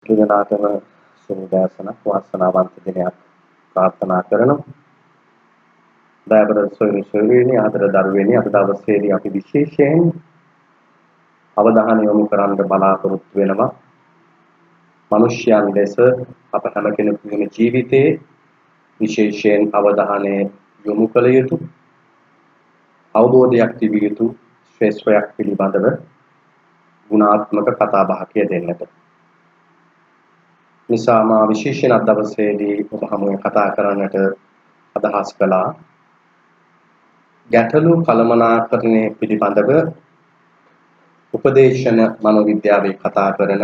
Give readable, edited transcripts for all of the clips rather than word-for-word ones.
දෙනාටම සුබදෑසනක් වාසනාවන්ත දිනයක් ප්‍රාර්ථනා කරනවා. දයාබර සොයුරියනි ආදර දරුවනි අද දවසේදී අපි විශේෂයෙන් අවධානය යොමු කරන්න බලාපොරොත්තු වෙනවා. මිනිස්යන් ලෙස අප හැම කෙනෙකුගේම ජීවිතයේ විශේෂයෙන් අවධානය යොමු කළ යුතු අවබෝධයක් තිබිය යුතු ශ්‍රේෂ්ඨයක් පිළිබඳව ගුණාත්මක කතා බහක් දෙන්නට. නිසා මා විශේෂයෙන් අද දවසේදී ඔබ හමුවේ කතා කරන්නට අදහස් කළා ගැටලු කළමනාකරණය පිළිබඳව උපදේශන මනෝවිද්‍යාවේ කතා කරන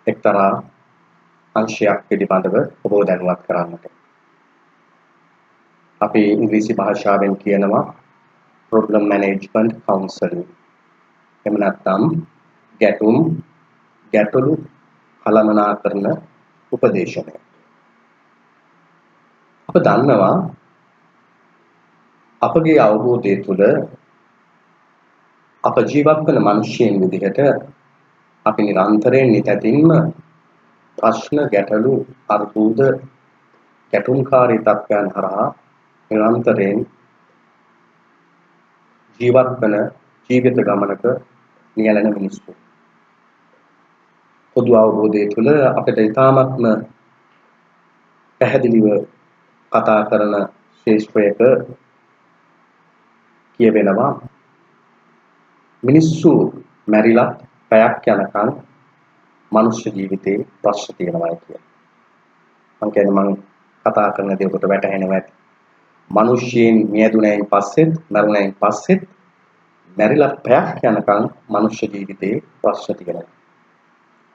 එක්තරා අංශයක් පිළිබඳව ඔබ දැනුවත් කරන්නට. අපි ඉංග්‍රීසි භාෂාවෙන් කියනවා problem management counseling. එහෙම නැත්නම් ගැටලු කළමනාකරණ උපදේශනය. අප දන්නවා අපගේ අවබෝධය තුළ අප ජීවත් වන මිනිස්යන් විදිහට අපි නිරන්තරයෙන් නිතැතින්ම ප්‍රශ්න ගැටලු අර්බුද ගැටුම්කාරී තත්ත්වයන් හරහා නිරන්තරයෙන් ජීවත් වන ජීවිත ගමනක නියැලෙන මිනිස්සු. පොදු අවබෝධය තුළ අපිට ඉතාමත්ම පැහැදිලිව කතා කරන ශේෂ්ත්‍රයක කියවෙනවා මිනිස්සු මැරිලා පැයක් යනකම් මනුෂ්‍ය ජීවිතේ ප්‍රශ්න තියෙනවා කියලා. මම කියන්නේ මම කතා කරන දේ ඔබට වැටහෙනවා ඇති. මිනිස්යන් මියදුණයින් පස්සෙත් මරුණයින් පස්සෙත් මැරිලා පැයක් යනකම් මනුෂ්‍ය ජීවිතේ ප්‍රශ්න තියෙනවා.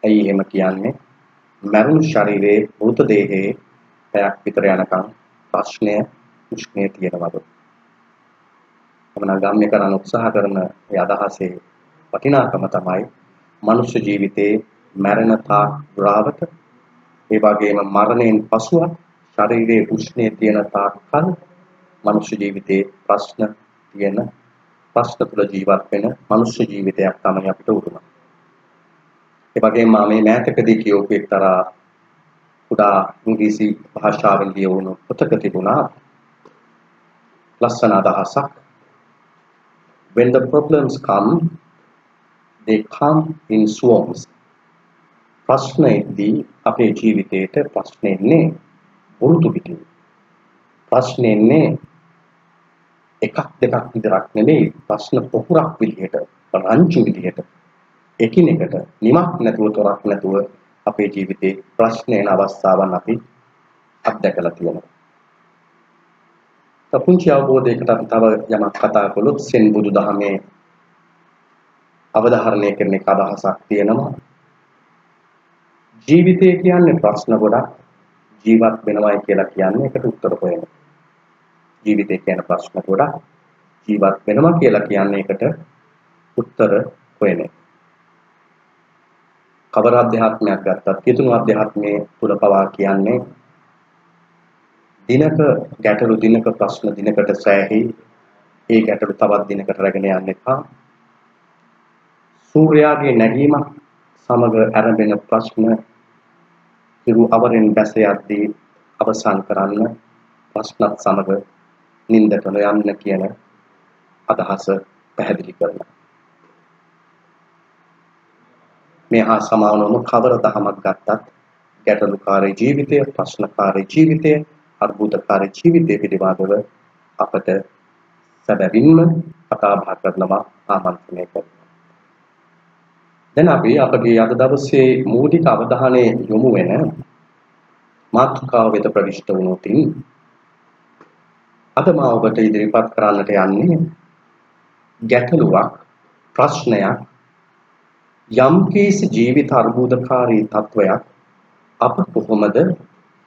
ඇයි එහෙම කියන්නේ? මරුණු ශරීරයේ මෘත දේහයේ පැයක් විතර යනකම් ප්‍රශ්නය උෂ්ණය තියෙනවද? මම ගම්ම්‍ය කරන්න උත්සාහ කරන ඒ අදහසේ වටිනාකම තමයි මනුෂ්‍ය ජීවිතේ මරණ තාක් දුරාවට ඒ වගේම මරණයෙන් පසුව ශරීරයේ උෂ්ණය තියෙන තාක්කල් මනුෂ්‍ය ජීවිතේ ප්‍රශ්න තුළ ජීවත් වෙන මනුෂ්‍ය ජීවිතයක් තමයි අපිට උරුම. ඒ වගේම මේ මෑතකදී කියවපු එක්තරා කුඩා ඉංග්‍රීසි භාෂාවෙන් ලියවුණු පොතක තිබුණා ලස්සන අදහසක්. When the problems come, they come in swarms. ප්‍රශ්න එද්දී අපේ ජීවිතේට ප්‍රශ්න එන්නේ වෘතු පිටින්. ප්‍රශ්න එන්නේ එකක් දෙකක් විතරක් නෙමෙයි ප්‍රශ්න පොකුරක් විදිහට රංචු විදිහට එකිනෙකට නිමක් නැතුව තොරක් නැතුව අපේ ජීවිතේ ප්‍රශ්න එන අවස්ථාවන් අපි අත්දැකලා තියෙනවා. පුංචි අවබෝධයකට අපි තව යමක් කතා කළොත් සෙන් බුදුදහමේ අවධාරණය කරන එක අදහසක් තියෙනවා. ජීවිතය කියන්නේ ප්‍රශ්න ගොඩක් ජීවත් වෙනවයි කියලා කියන්නේ ඒකට උත්තර හොයන. ජීවිතය කියන ප්‍රශ්න ගොඩක් ජීවත් වෙනවා කියලා කියන්නේ ඒකට උත්තර හොයන. කවර අධ්‍යාත්මයක් ගත්තත් කිතුණු අධ්‍යාත්මයේ තුල පවා කියන්නේ දිනක ගැටලු දිනක ප්‍රශ්න දිනකට සෑහි ඒ ගැටලු තවත් දිනකට රැගෙන යන්න එපා. සූර්යාගේ නැගීමක් සමග ආරම්භන ප්‍රශ්න ඉරු අවරෙන් බැස යද්දී අවසන් කරන්න ප්‍රශ්නත් සමග නින්දට යන්න කියන අදහස පැහැදිලි කරනවා. මේ හා සමානවම කවර දහමක් ගත්තත් ගැටලුකාරී ජීවිතය, ප්‍රශ්නකාරී ජීවිතය, අර්බුදකාරී ජීවිතය පිළිබඳව අපට සැබවින්ම කතා බහ කරනවා ආමන්ත්‍රණය කරනවා. දැන් අපි අපගේ අද දවසේ මූලික අවධානය යොමු වෙන මාතෘකාව වෙත ප්‍රවිෂ්ඨ වුණොතින් අද මා ඔබට ඉදිරිපත් කරන්නට යන්නේ ගැටලුවක් ප්‍රශ්නයක් යම්කිසි ජීවිත අර්බුදකාරී තත්වයක් අප කොහොමද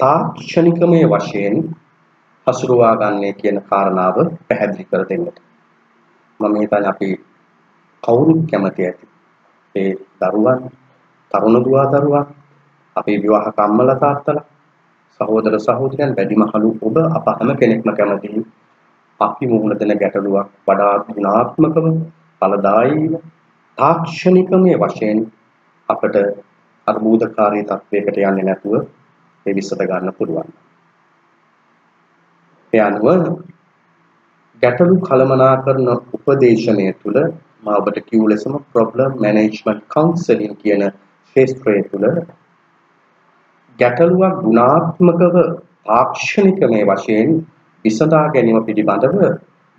තාක්ෂණිකමය වශයෙන් හසුරුවා ගන්නේ කියන කාරණාව පැහැදිලි කර දෙන්නට. මම හිතන්නේ අපි කවුරුත් කැමති ඇති. ඒ දරුවන්, තරුණ දුවා දරුවන්, අපේ විවාහක අම්මලා තාත්තලා, සහෝදර සහෝදරයන්, වැඩිමහලු ඔබ අප හැම කෙනෙක්ම කැමතියි අපි මුහුණ දෙන ගැටලුවක් වඩා ගුණාත්මකව, ඵලදායීව, තාක්ෂණිකමය වශයෙන් අපට අර්බුදකාරී තත්වයකට යන්නේ නැතුව ඒ විසඳ ගන්න පුළුවන්. ඒ අනුව ගැටලු කළමනාකරන උපදේශනය තුළ මා ඔබට කිව් ලෙසම ප්‍රොබ්ලම් මැනේජ්මන්ට් කවුන්සලින් කියන ශාස්ත්‍රය තුළ ගැටලුවක් ගුණාත්මකව තාක්ෂණිකමය වශයෙන් විසඳා ගැනීම පිළිබඳව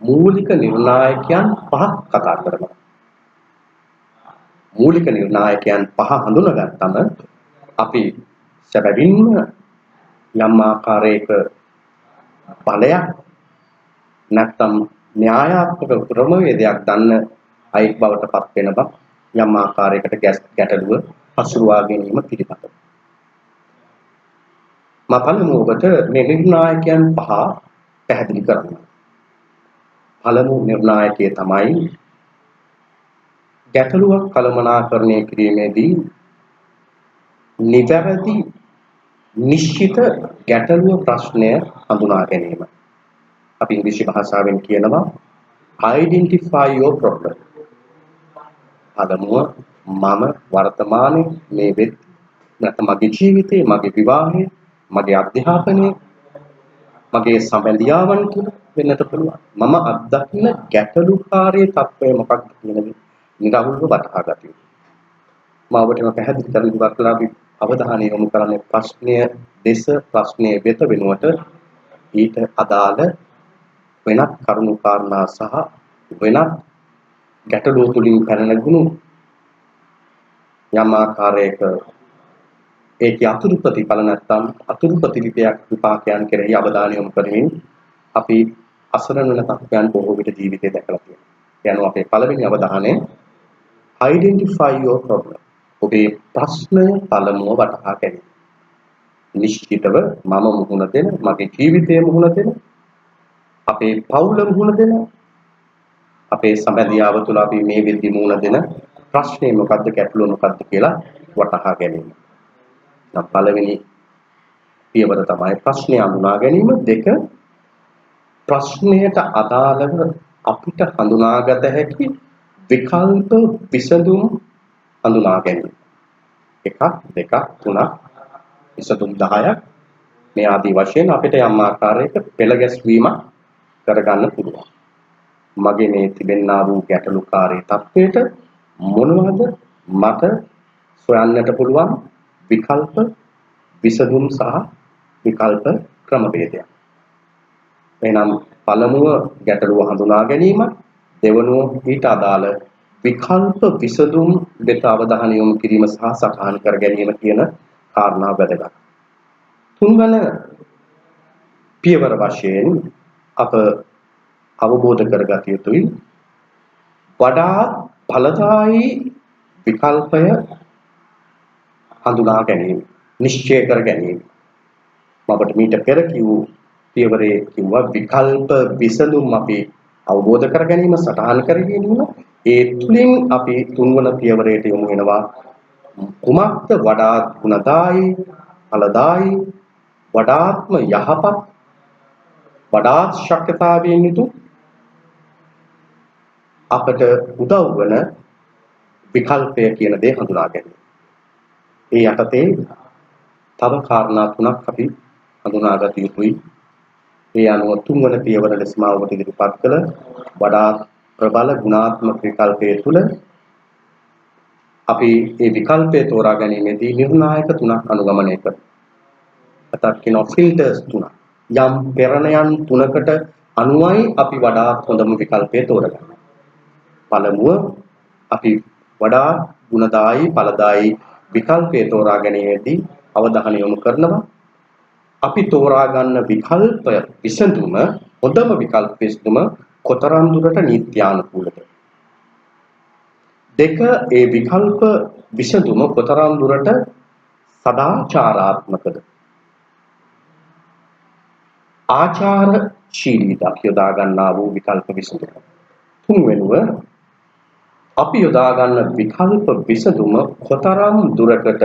මූලික නිර්ණායකයන් පහක් කතා කරනවා. මූලික නිර්ණායකයන් පහ හඳුනාගත්තම අපි සැබවින්ම යම් ආකාරයක බලයක් නැත්නම් න්‍යායාත්මක ක්‍රමවේදයක් දන්න අයෙක් බවට පත් වෙන බව යම් ආකාරයකට ගැටලුව හසුරුවා ගැනීම පිළිබඳව. මා පළමුව ඔබට මේ නිර්ණායකයන් පහ පැහැදිලි කරන්න. පළමු නිර්ණායකය තමයි ගැටලුවක් කළමනාකරණය කිරීමේදී නිවැරදි නිශ්චිත ගැටලුව ප්‍රශ්නය හඳුනා ගැනීම. අපි ඉංග්‍රීසි භාෂාවෙන් කියනවා identify your problem. පළමුව මම වර්තමානයේ මේ වෙත් නැත්නම් මගේ ජීවිතේ, මගේ විවාහයේ, මගේ අධ්‍යාපනයේ, මගේ සම්බන්ධයාවන් තුළ වෙන්නට පුළුවන්. මම අත්දකින්න ගැටලුකාරී තත්ත්වය මොකක්ද කියන එක නිරවුල්ව වටහා ගත යුතුයි. මම ඔබට පැහැදිලි කරලා ඉවත් කළා අපි අවධානය යොමු කරන්නේ ප්‍රශ්නය දෙස ප්‍රශ්නයේ වෙත වෙනුවට ඊට අදාළ වෙනත් කරුණු කාරණා සහ වෙනත් ගැටලුව තුලින් පැන නැගුණු යම් ආකාරයක ඒකේ අතුරු ප්‍රතිඵල නැත්නම් අතුරු ප්‍රතිවිපයක් විපාකයන් කෙරෙහි අවධානය යොමු කරමින් අපි අසරණ වෙන තත්ත්වයන් බොහෝ විට ජීවිතේ දැකලා තියෙනවා. ඒ අනුව අපේ පළවෙනි අවධානය identify your problem. ඔබේ ප්‍රශ්නය පළමුව වටහා ගැනීම. නිශ්චිතව මම මුහුණ දෙන, මගේ ජීවිතයේ මුහුණ දෙන, අපේ පවුල මුහුණ දෙන, අපේ සම්බන්ධයාව තුළ අපි මේ විදි මුහුණ දෙන ප්‍රශ්නේ මොකද්ද, ගැටලුව මොකද්ද කියලා වටහා ගැනීම. නම් පළවෙනි පියවර තමයි ප්‍රශ්නය හඳුනා ගැනීම. දෙක, ප්‍රශ්නයට අදාළව අපිට හඳුනාගත හැකි විකල්ප විසඳුම් හඳුනා ගැනීම. එකක්, දෙකක්, තුනක්, විසඳුම් 10ක් මේ ආදී වශයෙන් අපිට යම් ආකාරයක පෙළ ගැස්වීමක් කරගන්න පුළුවන්. මගේ මේ තිබෙන්නා වූ ගැටලුකාරී තත්ත්වයට මොනවද මට සොයන්නට පුළුවන් විකල්ප විසඳුම් සහ විකල්ප ක්‍රමවේදයක්. එහෙනම් පළමුව ගැටලුව හඳුනා ගැනීම, දෙවනුව ඊට අදාළ විකල්ප විසඳුම් දෙක අවධානය යොමු කිරීම සහ සටහන් කර ගැනීම කියන කාරණා වැදගත්. තුන්වන පියවර වශයෙන් අප අවබෝධ කරගත යුතුයි වඩා ඵලදායී විකල්පය හඳුනා ගැනීම, නිශ්චය කර ගැනීම. අපට මීට පෙර කිව් පියවරේ කිව්වා විකල්ප විසඳුම් අපි අවබෝධ කර ගැනීම, සටහන් කර ගැනීම. ඒ තුලින් අපි තුන්වන පියවරයට යොමු වෙනවා කුමක්ද වඩාත් ගුණදායී, ඵලදායී, වඩාත්ම යහපත්, වඩාත් ශක්්‍යතාවයෙන් යුතු අපට උදව් වන විකල්පය කියන දේ හඳුනා ගැනීම. ඒ යටතේ තව කාරණා තුනක් අපි හඳුනාගත යුතුයි. ඒ අනුව තුන්වන පියවර ලෙස මා ඔබට ඉදිරිපත් කළ වඩාත් ප්‍රබල ගුණාත්මක විකල්පයේ තුල අපි මේ විකල්පය තෝරා ගැනීමේදී නිර්ණායක තුනක් අනුගමනය කරනවා. අතක් කියනවා ෆිල්ටර්ස් තුනක්. යම් පෙරණයන් තුනකට අනුවයි අපි වඩාත් හොඳම විකල්පය තෝරගන්නේ. පළමුව අපි වඩා ගුණදායී, ඵලදායී විකල්පය තෝරා ගැනීමේදී අවධානය යොමු කරනවා. අපි තෝරා ගන්න විකල්පය විසඳුම, හොඳම විකල්ප විසඳුම කොතරම් දුරට නීත්‍යානුකූලද? දෙක, ඒ විකල්ප විසඳුම කොතරම් දුරට සදාචාරාත්මකද? ආචාරශීලීද අපි යොදා ගන්නා වූ විකල්ප විසඳුම. තුන්වෙනුව අපි යොදා ගන්න විකල්ප විසඳුම කොතරම් දුරකට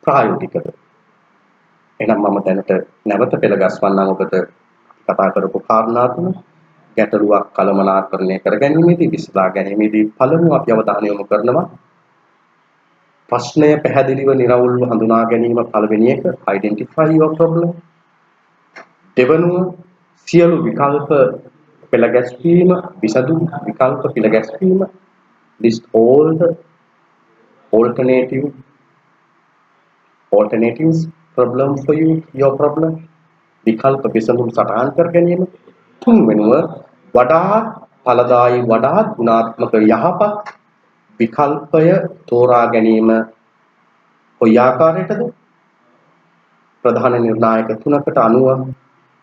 ප්‍රායෝගිකද? එහෙනම් මම දැනට නැවත පෙළ ගස්වන්නම් ඔබට කතා කරපු කාරණා තුන. ගැටලුවක් කළමනාකරණය කර ගැනීමේදී, විසඳා ගැනීමේදී පළමුව අපි අවධානය යොමු කරනවා ප්‍රශ්නය පැහැදිලිව නිරවුල්ව හඳුනා ගැනීම පළවෙනි එක, identify your problem. දෙවනුව සියලු විකල්ප පෙළ ගැස්වීම, විසඳුම් විකල්ප පෙළ ගැස්වීම, list all the alternatives problem for you, your problem. විකල්ප විසඳුම් සටහන් කර ගැනීම. තුන්වෙනුව වඩාත් ඵලදායී වඩාත් ගුණාත්මක යහපත් විකල්පය තෝරා ගැනීම කොයි ආකාරයටද? ප්‍රධාන නිර්ණායක තුනකට අනුව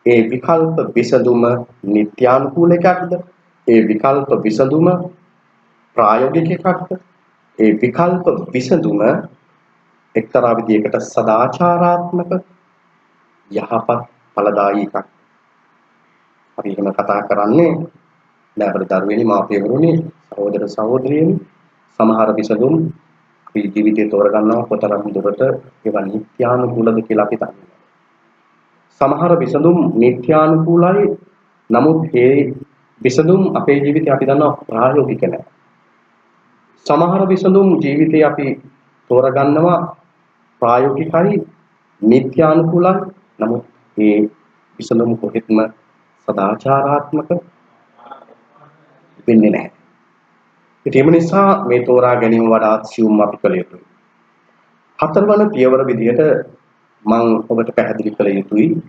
ඒ විකල්ප විසඳුම නිත්‍යානුකූල එකක්ද? ඒ විකල්ප විසඳුම ප්‍රායෝගික එකක්ද? ඒ විකල්ප විසඳුම එක්තරා විදියකට සදාචාරාත්මක යහපත් ඵලදායී එකක්. අපි එහෙම කතා කරන්නේ ලැබර දරුවෙනි මාපියවරුනි සහෝදර සහෝදරියනි සමහර විසඳුම් අපි ජීවිතේ තෝරගන්නවා කොතරම් දුරට ඒවා නිත්‍යානුකූලද කියලා අපි දන්නේ. සමහර විසඳුම් නිත්‍යානුකූලයි නමුත් ඒ විසඳුම් අපේ ජීවිතේ අපි දන්නවා ප්‍රායෝගික නැහැ. සමහර විසඳුම් ජීවිතේ අපි තෝරගන්නවා ප්‍රායෝගිකයි නිත්‍යානුකූලයි නමුත් ඒ විසඳුම් කොහෙත්ම සදාචාරාත්මක වෙන්නේ නැහැ. ඒ නිසා මේ තෝරා ගැනීම වඩාත් සියුම් අපි කළ යුතුයි. හතරවන පියවර විදිහට මම ඔබට පැහැදිලි කළ යුතුයි.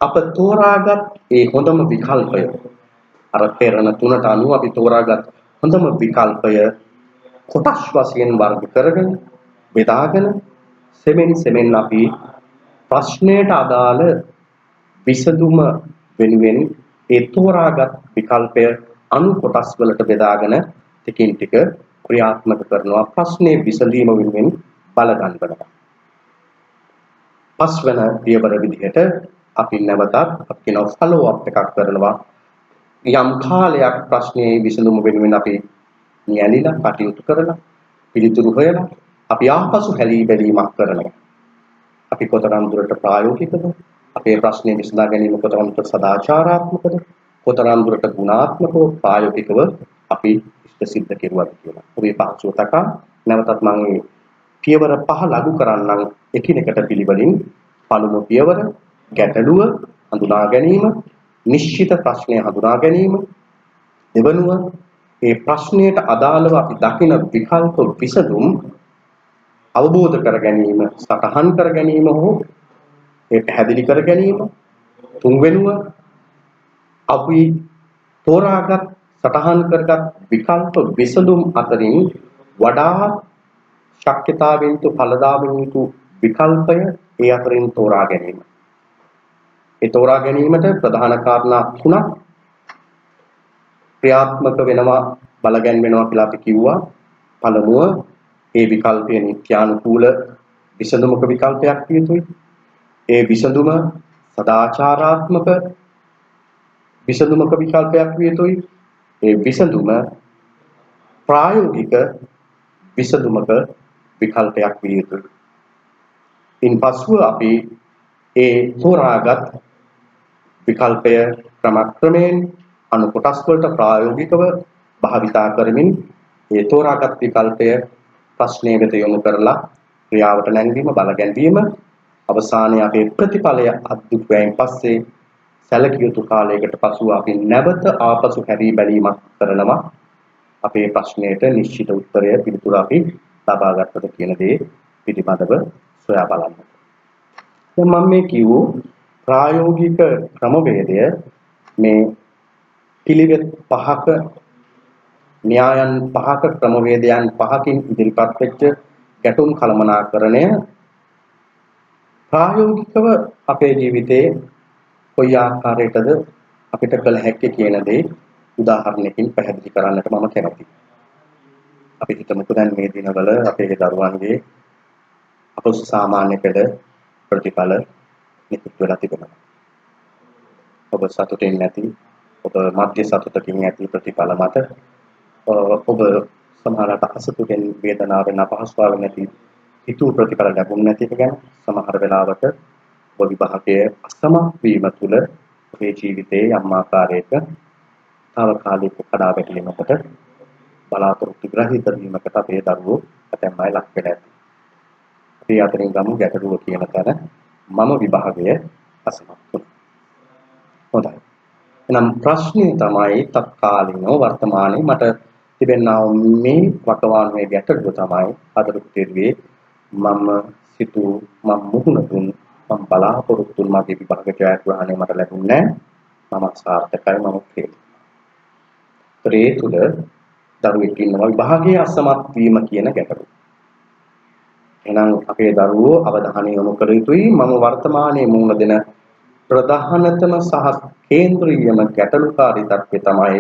අප තෝරාගත් ඒ හොඳම විකල්පය අර පෙරණ තුනට අනුව අපි තෝරාගත් හොඳම විකල්පය කොටස් වශයෙන් වර්ග කරගෙන බෙදාගෙන සෙමෙන් අපි ප්‍රශ්නයට අදාළ විසඳුම වෙනුවෙන් ඒ තෝරාගත් විකල්පය අනු කොටස් වලට බෙදාගෙන ටිකින් ටික ක්‍රියාත්මක කරනවා ප්‍රශ්නේ විසඳීම වෙනුවෙන් බල ගන්නවා. පස්වන පියවර විදිහට අපි නැවතත් අපි කියන ෆලෝ අප් එකක් කරනවා. යම් කාලයක් ප්‍රශ්නේ විසඳුම වෙනුවෙන් අපි නියැලිලා කටයුතු කරලා පිළිතුරු හොයලා අපි ආපසු හැලී බැලීමක් කරනවා. අපි කොතරම් දුරට ප්‍රායෝගිකද? අපේ ප්‍රශ්නේ විසඳා ගැනීම කොතරම් දුරට සදාචාරාත්මකද? කොතරම් දුරට ගුණාත්මකව ප්‍රායෝගිකව අපි ඉෂ්ට සිද්ධ කෙරුවද කියලා. ඔබේ පහසුව තකා නැවතත් මම මේ පියවර පහ ලඝු කරන්නම් එකිනෙකට පිළිවෙලින්. පළමු පියවර ගැටලුව හඳුනා ගැනීම, නිශ්චිත ප්‍රශ්නය හඳුනා ගැනීම. දෙවනුව ඒ ප්‍රශ්නයට අදාළව අපි දකින විකල්ප විසඳුම් අවබෝධ කර ගැනීම, සටහන් කර ගැනීම හෝ ඒ පැහැදිලි කර ගැනීම. තුන්වෙනුව අපි තෝරාගත් සටහන් කරගත් විකල්ප විසඳුම් අතරින් වඩා ශක්්‍යතාවෙන් තු ඵලදායී වූ විකල්පය ඒ අතරින් තෝරා ගැනීම. ඒ තෝරා ගැනීමට ප්‍රධාන කාරණා තුනක් ක්‍රියාත්මක වෙනවා බලගැන් වෙනවා කියලා අපි කිව්වා. පළමුව ඒ විකල්පය නිත්‍යානුකූල විසඳුමක විකල්පයක් විය යුතුයි. ඒ විසඳුම සදාචාරාත්මක විසඳුමක විකල්පයක් විය යුතුයි. ඒ විසඳුම ප්‍රායෝගික විසඳුමක විකල්පයක් විය යුතුයි. ඉන්පසුව අපි ඒ තෝරාගත් විකල්පය ක්‍රමක්‍රමයෙන් අනු කොටස් වලට ප්‍රායෝගිකව භාවිතා කරමින් ඒ තෝරාගත් විකල්පය ප්‍රශ්නය වෙත යොමු කරලා ක්‍රියාවට නැංවීම බලගැන්වීම අවසානයේ අපේ ප්‍රතිඵලය අද්දුටුවයින් පස්සේ සැලකිය යුතු කාලයකට පසුව අපි නැවත ආපසු හැරී බැලීමක් කරනවා අපේ ප්‍රශ්නයට නිශ්චිත උත්තරය පිළිතුර අපි ලබා ගන්නට කියන දේ පිළිබඳව සොයා බලන්න. දැන් මම මේ කියවෝ ප්‍රායෝගික ක්‍රමවේදය මේ පිළිවෙත් පහක න්‍යායන් පහක ක්‍රමවේදයන් පහකින් ඉදිරිපත් වෙච්ච ගැටුම් කළමනාකරණය ප්‍රායෝගිකව අපේ ජීවිතයේ කොයි ආකාරයකද අපිට කළ හැක්කේ කියන දේ උදාහරණයකින් පැහැදිලි කරන්නට මම කැමතියි. අපි හිතමුකෝ දැන් මේ දිනවල අපේ දරුවන්ගේ අපොස් සාමාන්‍ය පෙළ ප්‍රතිඵල නිකුත් වෙලා තිබෙනවා. ඔබ සතුටින් නැති, ඔබ මධ්‍ය සතුටකින් ඇති ප්‍රතිඵල මත ඔබ සමහරට අසතුටෙන් වේදනාවෙන් අපහසුතාවෙන් නැති හිතුව ප්‍රතිඵල ලැබුණ නැති එක ගැන සමහර වෙලාවට ඔබ විභාගයේ අසමත් වීම තුළ ඔබේ ජීවිතයේ යම් ආකාරයක తాවකාලික කඩා වැටීමකට බලාපොරොත්තු ග්‍රහිත වීමකට අපේ දරුවෝ ඇතැම්මයි ලක් වෙලා ඇති. අපි අතරින් ගමු ගැටලුව කියන තැන මම විභාගය අසමත් වුණා. හොඳයි. එහෙනම් ප්‍රශ්නේ තමයි තත්කාලිනව වර්තමානයේ මට තිබෙනා මේ වකවානුවේ ගැටලුව තමයි අදට පිළිවියේ මම සිතූ මම මුහුණ දුන් මම බලාපොරොත්තු වුන් මගේ විභාග ජයග්‍රහණය මට ලැබුණේ නැහැ. මම සාර්ථකයි මම ෆේල්. ඒ තුළ දරුවෙක් ඉන්නවා විභාගයේ අසමත් වීම කියන ගැටලුව. එහෙනම් අපේ දරුවෝ අවධානය යොමු කළ යුතුයි මම වර්තමානයේ මුහුණ දෙන ප්‍රධානතම සහ කේන්ද්‍රීයම ගැටලුකාරී තත්ත්වය තමයි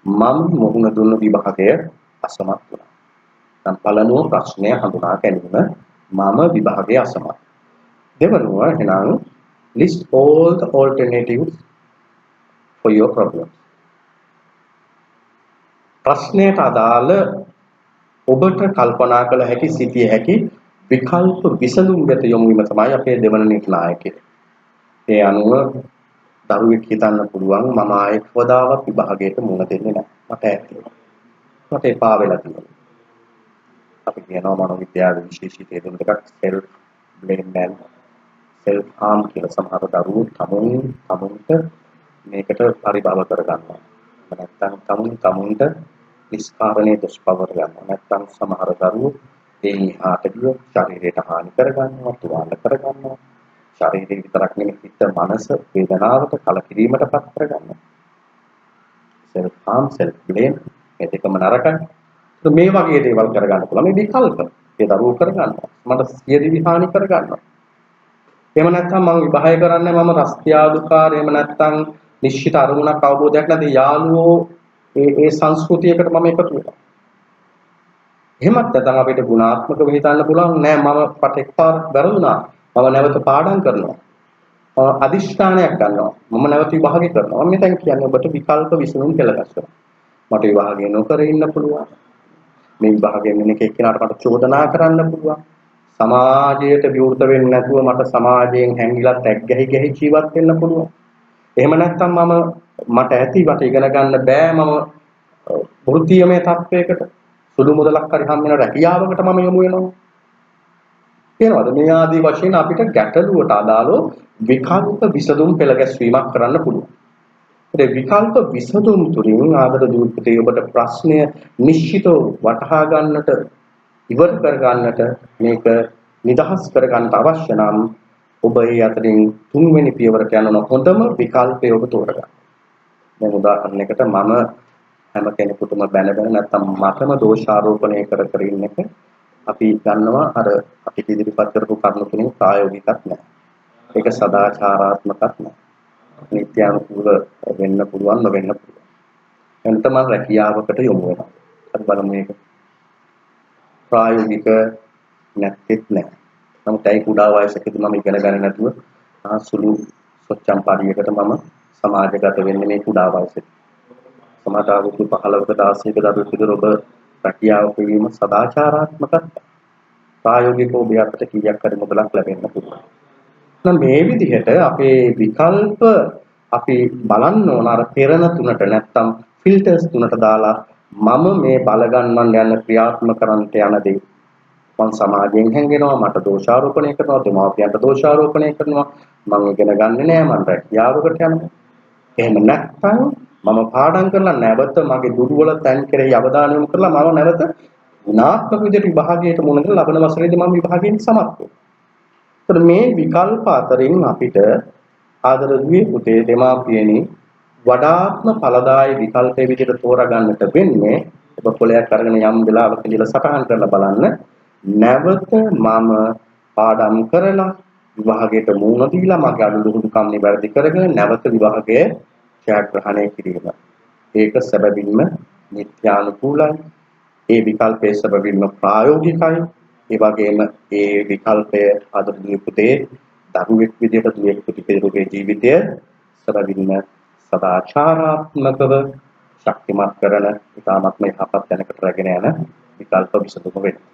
මම මුහුණ දුන්න විභාගය අසමත් වුණා. දැන් පළමුව ප්‍රශ්නය හඳුනා ගැනීම මම විභාගයේ අසමත්. දෙවනුව එහෙනම් list all the alternatives for your problem. ප්‍රශ්නයට අදාළ ඔබට කල්පනා කළ හැකි සිටිය හැකි විකල්ප විසඳුම් වෙත යොමු වීම තමයි අපේ දෙවන නිර්ණායකය. ඒ අනුව දරුවෙක් හිතන්න පුළුවන් මම ආයේ කවදාවත් විභාගයට මුහුණ දෙන්නේ නැහැ. මට ඇති. මට එපා වෙලා තියෙනවා. අපි කියනවා මනෝවිද්‍යාවේ විශේෂිත හේතුන් දෙකක් self blame and self harm කියලා. සමහර දරුවෝ තමුන්ට මේකට පරිභව කරගන්නවා. නැත්නම් තමුන්ට නිස්කාරණේ දොස් පවර ගන්නවා. නැත්නම් සමහර දරුවෝ ඒ එහාට ගිය ශරීරයට හානි කරගන්නවා, තුවාල කරගන්නවා. ශරීරය විතරක් නෙමෙයි හිත මනස වේදනාවට කලකිරීමටපත් කරගන්නවා. self harm self blame මේ දෙකම නරකයි. මේ වගේ දේවල් කරගන්න පුළුවන් මේ විකල්ප. ඒ දරුවෝ කරගන්නවා. මට සියදිවි හානි කරගන්නවා. එහෙම නැත්නම් මම විභාගය කරන්නේ මම රස්තියාදුකාර එහෙම නැත්නම් නිශ්චිත අරමුණක් අවබෝධයක් නැති යාළුවෝ ඒ සංස්කෘතියකට මම එකතු වෙනවා. එහෙමත් නැත්නම් අපිට ගුණාත්මකව හිතන්න පුළුවන් නෑ මම පට එක්පාරක් වැරදුනා. මම නැවත පාඩම් කරනවා. අදිෂ්ඨානයක් ගන්නවා. මම නැවත විභාගය කරනවා. මම මෙතන කියන්නේ ඔබට විකල්ප විසඳුම් පෙළගස්නවා. මට විභාගය නොකර ඉන්න පුළුවන්. මේ විභාගයෙන් වෙන එක්කෙනාට මට චෝදනා කරන්න පුළුවන්. සමාජයට විවෘත වෙන්නේ නැතුව මට සමාජයෙන් හැංගිලා ටැග් ගැහි ජීවත් වෙන්න පුළුවන්. එහෙම නැත්නම් මට ඉගෙන ගන්න බෑ මම වෘත්තීයමය තත්වයකට සුළු මුදලක් හරි හම් වෙන රැකියාවකට මම යොමු වෙනවා. තේරෙනවද? මේ ආදී වශයෙන් අපිට ගැටලුවට අදාළව විකල්ප විසඳුම් පෙළ ගැස්වීමක් කරන්න පුළුවන්. ඒ විකල්ප විසඳුම් තුලින් ආදර දූපතේ ඔබට ප්‍රශ්නය නිශ්චිතව වටහා ගන්නට ඉවර කර ගන්නට මේක නිදහස් කර ගන්නට අවශ්‍ය නම් ඔබ ඒ අතරින් තුන්වෙනි පියවරට යන හොඳම විකල්පය ඔබ තෝරගන්න. දැන් උදාහරණයකට මම හැම කෙනෙකුටම බැන නැත්නම් මතම දෝෂාරෝපණය කර ඉන්න එක අපි ගන්නවා අර අපි ඉදිරිපත් කරපු කරුණු තුنين ප්‍රායෝගිකක් නැහැ. ඒක සදාචාරාත්මකක් නැහැ. නිත්‍යානුකූල වෙන්න පුළුවන් නොවෙන්න පුළුවන්. එතන මම රැකියාවකට යොමු වෙනවා. අපි බලමු මේක. ප්‍රායෝගික නැත්තේත් නැහැ. නමුත් ඒ කුඩා වයසකදී මම ඉගෙන ගන්න නැතුව සුළු සොච්චම් පාඩියකට මම සමාජගත වෙන්නේ මේ කුඩා වයසේදී. සමහර අවුරුදු 15ක 16ක දරුවෙක් විතර ඔබ රැකියාව පිළිවීම සදාචාරාත්මක ප්‍රායෝගිකව ඔබ අපට කීයක් හරි මුදලක් ලැබෙන්න පුළුවන්. නම් මේ විදිහට අපේ විකල්ප අපි බලන්න ඕන අර පෙරණ තුනට නැත්තම් ෆිල්ටර්ස් තුනට දාලා මම මේ බල ගන්නවන් යන ක්‍රියාත්මක කරන්නට යන දේ මම සමාජයෙන් හැංගෙනවා මට දෝෂාරෝපණය කරනවා දෙමාපියන්ට දෝෂාරෝපණය කරනවා මම ඉගෙන ගන්නෙ නෑ මම රැකියාවකට යනවා එහෙම නැත්නම් මම පාඩම් කරලා නැවත මගේ දුර්වල තැන් කෙරෙහි අවධානය යොමු කරලා මම නැවත ගුණාත්මක විදිහට විභාගයට මුහුණ දෙලා ලබන වසරේදී මම විභාගයෙන් සමත් වෙනවා. මේ විකල්ප අතරින් අපිට ආදර දුවේ පුතේ දෙමාපියනි වඩාත්ම ඵලදායී විකල්පයේ විදිහට තෝරා ගන්නට වෙන්නේ ඔබ පොලයක් අරගෙන යම් වෙලාවක ඉඳලා සටහන් කරලා බලන්න නැවත මම පාඩම් කරලා විභාගයට මුහුණ දීලා මගේ අඩුලුහුඩුකම් නිවැරදි කරගෙන නැවත විභාගයේ ජයග්‍රහණය කිරීම. ඒක සැබවින්ම නිත්‍යානුකූලයි. ඒ විකල්පයේ සැබවින්ම ප්‍රායෝගිකයි. ඒ වගේම ඒ විකල්පය ආදරණීය පුතේ දරුවෙක් විදිහට දුවෙක් පුතේගේ ජීවිතය සැබවින්ම සදාචාරාත්මකව ශක්තිමත් කරන ඉතාමත් මේ යහපත් දැනකට රැගෙන යන විකල්ප විසඳුම වෙනවා.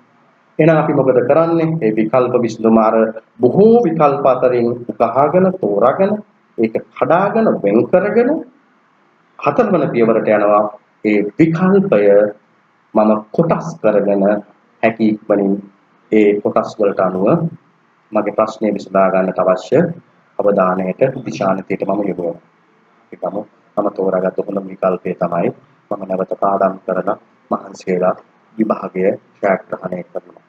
එහෙනම් අපි මොකද කරන්නේ? මේ විකල්ප විසඳුම අර බොහෝ විකල්ප අතරින් උකහාගෙන තෝරාගෙන ඒක කඩාගෙන වෙන් කරගෙන හතරවන පියවරට යනවා. ඒ විකල්පය මම කොටස් කරගෙන හැකි ඉක්මනින් ඒ කොටස් වලට අනුව මගේ ප්‍රශ්නේ විසඳා ගන්නට අවශ්‍ය අවධානයට දිශානතියට මම යොමුවෙනවා. ඒකම මම තෝරාගත්ත හොඳම විකල්පය තමයි මම නැවත පාඩම් කරලා මහන්සි වෙලා විභාගය ඡායාග්‍රහණය කරනවා.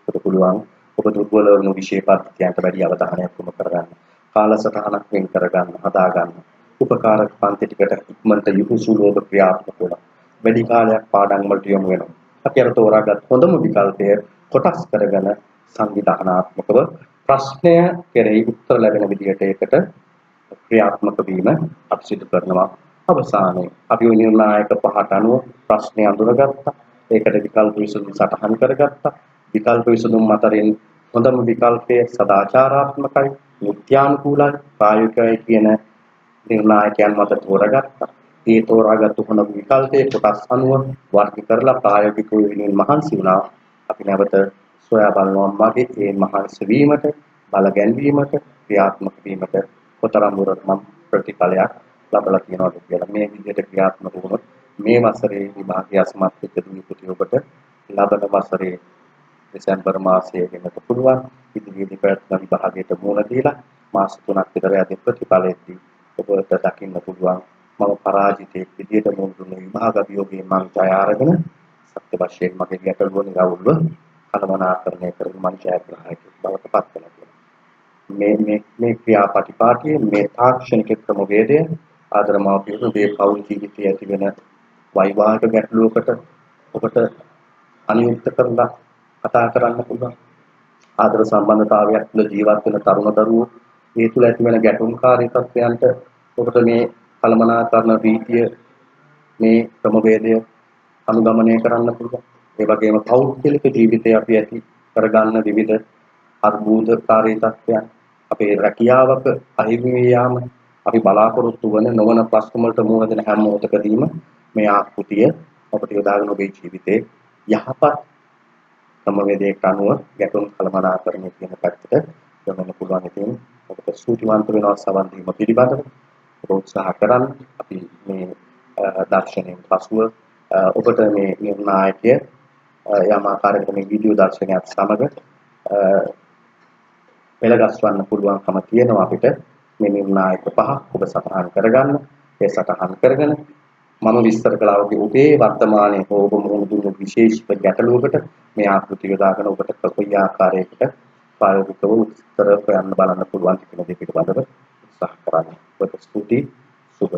ඔබට පුළුවන් ඔබ දුර්වල වුණු විෂය පද්ධතියන්ට වැඩි අවධානයක් යොමු කරගන්න. කාලසටහනක් වෙන් කරගන්න, හදාගන්න. උපකාරක පන්ති ටිකට ඉක්මනට යහුසුලු ඔබ ක්‍රියාත්මක වෙනවා. වැඩි කාලයක් පාඩම් වලට යොමු වෙනවා. අපි අර තෝරාගත් හොඳම විකල්පය කොටස් කරගෙන සංවිධානාත්මකව ප්‍රශ්නය කෙරෙහි උත්තර ලැබෙන විදිහට ඒකට ක්‍රියාත්මක වීම අපි සිදු කරනවා. අවසානයේ අපි නිර්ණායක පහට අනුව ප්‍රශ්නය අඳුරගත්තා. ඒකට විකල්ප විසඳුම් සටහන් කරගත්තා. විකල්ප විසඳුම් අතරින් හොඳම විකල්පය සදාචාරාත්මකයි, නිත්‍යානුකූලයි, ප්‍රායෝගිකයි කියන නිර්ණායකයන් මත තෝරාගත්තා. ඒ තෝරාගත්තු හොඳ විකල්පයේ කොටස් අනුව වර්ග කරලා ප්‍රායෝගිකව වෙනුවෙන් මහන්සි වුණා. අපි නැවත සොයා බලනවා මගේ මේ මහන්සි වීමට, බල ගැන්වීමට, ක්‍රියාත්මක වීමට කොතරම් දුරට මම ප්‍රතිඵලයක් ලබලා තියෙනවද කියලා. මේ විදිහට ක්‍රියාත්මක වුණොත් මේ වසරේ විභාගය අසමත් වෙච්ච දුපුටි ඔබට ලබන වසරේ දෙසැම්බර් මාසයේ වෙනට පුළුවන්. ඉදිරියේදී පැවැත්වෙන විභාගයට මුහුණ දීලා මාස 3ක් විතර යද්දී ප්‍රතිඵලයේදී ඔබට දකින්න පුළුවන් මම පරාජිතයෙක් විදියට මුහුණ දුන්නේ විභාග අභියෝගයෙන් මම ජය අරගෙන සත්‍ය වශයෙන් මගේ ගැටලුව නිරවුල්ව කළමනාකරණය කරගෙන මම ජයග්‍රාහකයෙක් බවට පත් වෙනවා කියලා. මේ ක්‍රියාපටිපාටියේ මේ තාක්ෂණික ක්‍රමවේදය ආදර මාපියෝ මේ පෞල් ජීවිතයේ ඇතිවෙන වෛවාහික ගැටලුවකට ඔබට අනියුක්ත කරලා කතා කරන්න පුළුවන්. ආදර සම්බන්ධතාවයක් තුළ ජීවත් වෙන තරුණ දරුවෝ ඒ තුළ ඇතිවන ගැටුම්කාරී තත්ත්වයන්ට ඔබට මේ කළමනාකරණ රීතිය මේ ක්‍රමවේදය අනුගමනය කරන්න පුළුවන්. ඒ වගේම පෞද්ගලික ජීවිතයේ අපි ඇති කරගන්න විවිධ අර්බුදකාරී තත්ත්වයන් අපේ රැකියාවක අහිමි වී යාම අපි බලාපොරොත්තු වන නොවන ප්‍රශ්න වලට මුහුණ දෙන හැම මොහොතකදීම මේ ආකෘතිය අපට යොදාගෙන ඔබේ ජීවිතේ යහපත් ක්‍රමවේදයකට අනුව ගැටුම් කළමනාකරණය කියන පැත්තට යොමු පුළුවන්. ඉතින් ඔබට සූතිවන්ත වෙනවා සවන් දීම පිළිබඳව ඔබ උත්සාහ කරන්න. අපි මේ දර්ශනයෙන් පසුව ඔබට මේ නිර්ණායකය යම් ආකාරයකට මේ වීඩියෝ දර්ශනයත් සමග පෙළගස්වන්න පුළුවන්කම තියෙනවා අපිට මේ නිර්ණායක පහ ඔබ සටහන් කරගන්න. ඒ සටහන් කරගෙන මම විස්තර කළා වගේ ඔබේ වර්තමානයේ ඔබ මුහුණ දුන්නු විශේෂිත ගැටලුවකට මේ ආකෘතිය යොදාගෙන ඔබට කොයි ආකාරයකට ප්‍රායෝගිකව උත්තර හොයන්න බලන්න පුළුවන් කියන දේ පිළිබඳව උත්සාහ කරන්න. ඔබට ස්තුතියි. සුබ